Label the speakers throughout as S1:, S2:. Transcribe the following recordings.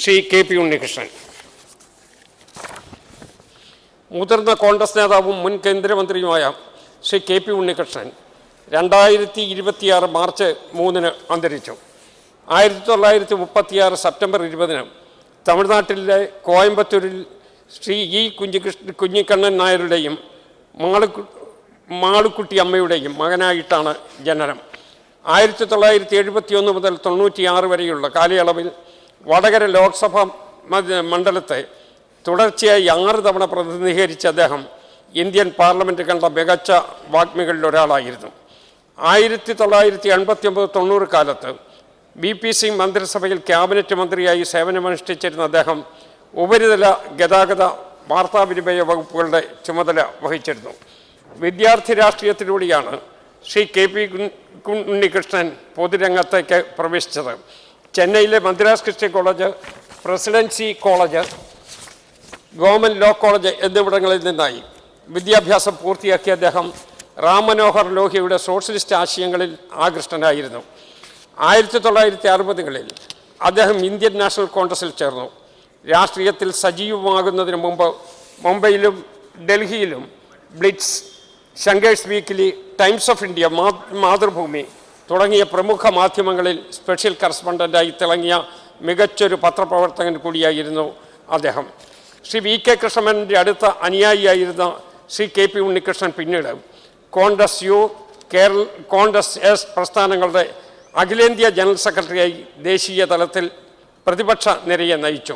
S1: Shri K P. Unnikrishnan. മുതിർന്ന കോൺഗ്രസ് നേതാവും മുൻ കേന്ദ്രമന്ത്രിയുമായ ശ്രീ കെ.പി. ഉണ്ണികൃഷ്ണൻ 2026 മാർച്ച് 3 അന്തരിച്ചു. 1936 സെപ്റ്റംബർ 20 തമിഴ്നാട്ടിലെ കോയമ്പത്തൂരിൽ ശ്രീ കുഞ്ഞിക്കണ്ണൻ നായരുടെയും മാളുക്കുട്ടി അമ്മയുടെയും മകനായിട്ടാണ് ജനനം. 1971 മുതൽ 96 വരെയുള്ള കാലയളവിൽ വടകര ലോക്സഭാ മണ്ഡലത്തെ തുടർച്ചയായി 6 തവണ പ്രതിനിധീകരിച്ച അദ്ദേഹം ഇന്ത്യൻ പാർലമെൻറ്റ് കണ്ട മികച്ച വാഗ്മികളിൽ ഒരാളായിരുന്നു. 1989-90 കാലത്ത് BPC മന്ത്രിസഭയിൽ ക്യാബിനറ്റ് മന്ത്രിയായി സേവനമനുഷ്ഠിച്ചിരുന്ന അദ്ദേഹം ഉപരിതല ഗതാഗത വാർത്താവിനിമയ വകുപ്പുകളുടെ ചുമതല വഹിച്ചിരുന്നു. വിദ്യാർത്ഥി രാഷ്ട്രീയത്തിലൂടെയാണ് ശ്രീ കെ.പി. ഉണ്ണികൃഷ്ണൻ പൊതുരംഗത്തേക്ക് പ്രവേശിച്ചത്. ചെന്നൈയിലെ Madras Christian college, presidency college, government law college എന്നിവിടങ്ങളിൽ നിന്നായി വിദ്യാഭ്യാസം പൂർത്തിയാക്കിയ അദ്ദേഹം റാം മനോഹർ ലോഹ്യയുടെ സോഷ്യലിസ്റ്റ് ആശയങ്ങളിൽ ആകൃഷ്ടനായിരുന്നു. 1960കളിൽ അദ്ദേഹം ഇന്ത്യൻ നാഷണൽ കോൺഗ്രസിൽ ചേർന്നു. രാഷ്ട്രീയത്തിൽ സജീവമാകുന്നതിന് മുമ്പ് മുംബൈയിലും ഡൽഹിയിലും blitz, Shankar's weekly, times of India, Mathrubhumi തുടങ്ങിയ പ്രമുഖ മാധ്യമങ്ങളിൽ സ്പെഷ്യൽ കറസ്പോണ്ടൻ്റായി തിളങ്ങിയ മികച്ചൊരു പത്രപ്രവർത്തകൻ കൂടിയായിരുന്നു അദ്ദേഹം. ശ്രീ വി.കെ. കൃഷ്ണമേനോൻ്റെ അടുത്ത അനുയായിയായിരുന്ന ശ്രീ കെ.പി. ഉണ്ണികൃഷ്ണൻ പിന്നീട് കോൺഗ്രസ് യു, കോൺഗ്രസ് എസ് പ്രസ്ഥാനങ്ങളുടെ അഖിലേന്ത്യാ ജനറൽ സെക്രട്ടറിയായി ദേശീയ തലത്തിൽ പ്രതിപക്ഷ നിരയെ നയിച്ചു.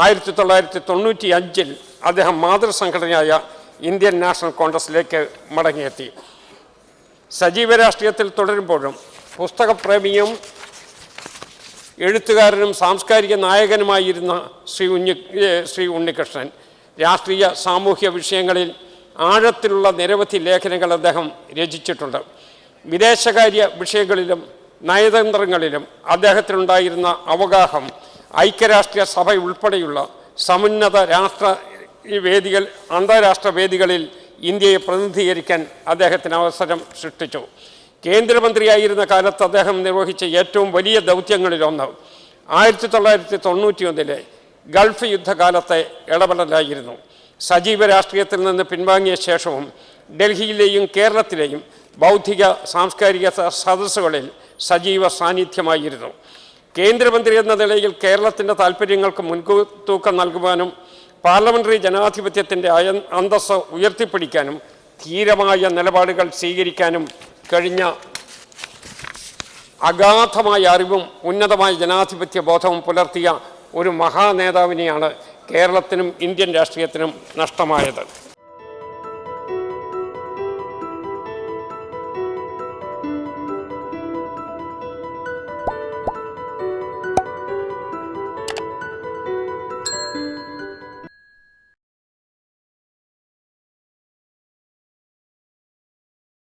S1: 1995 അദ്ദേഹം മാതൃസംഘടനയായ ഇന്ത്യൻ നാഷണൽ കോൺഗ്രസിലേക്ക് മടങ്ങിയെത്തി. സജീവ രാഷ്ട്രീയത്തിൽ തുടരുമ്പോഴും പുസ്തകപ്രേമിയും എഴുത്തുകാരനും സാംസ്കാരിക നായകനുമായിരുന്ന ശ്രീ ഉണ്ണികൃഷ്ണൻ രാഷ്ട്രീയ സാമൂഹ്യ വിഷയങ്ങളിൽ ആഴത്തിലുള്ള നിരവധി ലേഖനങ്ങൾ അദ്ദേഹം രചിച്ചിട്ടുണ്ട്. വിദേശകാര്യ വിഷയങ്ങളിലും നയതന്ത്രങ്ങളിലും അദ്ദേഹത്തിനുണ്ടായിരുന്ന അവഗാഹം ഐക്യരാഷ്ട്രീയ സഭ ഉൾപ്പെടെയുള്ള സമുന്നത അന്താരാഷ്ട്ര വേദികളിൽ ഇന്ത്യയെ പ്രതിനിധീകരിക്കാൻ അദ്ദേഹത്തിന് അവസരം സൃഷ്ടിച്ചു. കേന്ദ്രമന്ത്രിയായിരുന്ന കാലത്ത് അദ്ദേഹം നിർവഹിച്ച ഏറ്റവും വലിയ ദൗത്യങ്ങളിലൊന്ന് 1991 ഗൾഫ് യുദ്ധകാലത്തെ ഇടപെടലായിരുന്നു. സജീവ രാഷ്ട്രീയത്തിൽ നിന്ന് പിൻവാങ്ങിയ ശേഷവും ഡൽഹിയിലെയും കേരളത്തിലെയും ബൗദ്ധിക സാംസ്കാരിക സദസ്സുകളിൽ സജീവ സാന്നിധ്യമായിരുന്നു. കേന്ദ്രമന്ത്രി എന്ന നിലയിൽ കേരളത്തിൻ്റെ താൽപ്പര്യങ്ങൾക്ക് മുൻതൂക്കം നൽകുവാനും പാർലമെൻ്ററി ജനാധിപത്യത്തിൻ്റെ അന്തസ്സ് ഉയർത്തിപ്പിടിക്കാനും ധീരമായ നിലപാടുകൾ സ്വീകരിക്കാനും കഴിഞ്ഞ അഗാധമായ അറിവും ഉന്നതമായ ജനാധിപത്യ ബോധവും പുലർത്തിയ ഒരു മഹാനേതാവിനെയാണ് കേരളത്തിനും ഇന്ത്യൻ രാഷ്ട്രീയത്തിനും നഷ്ടമായത്.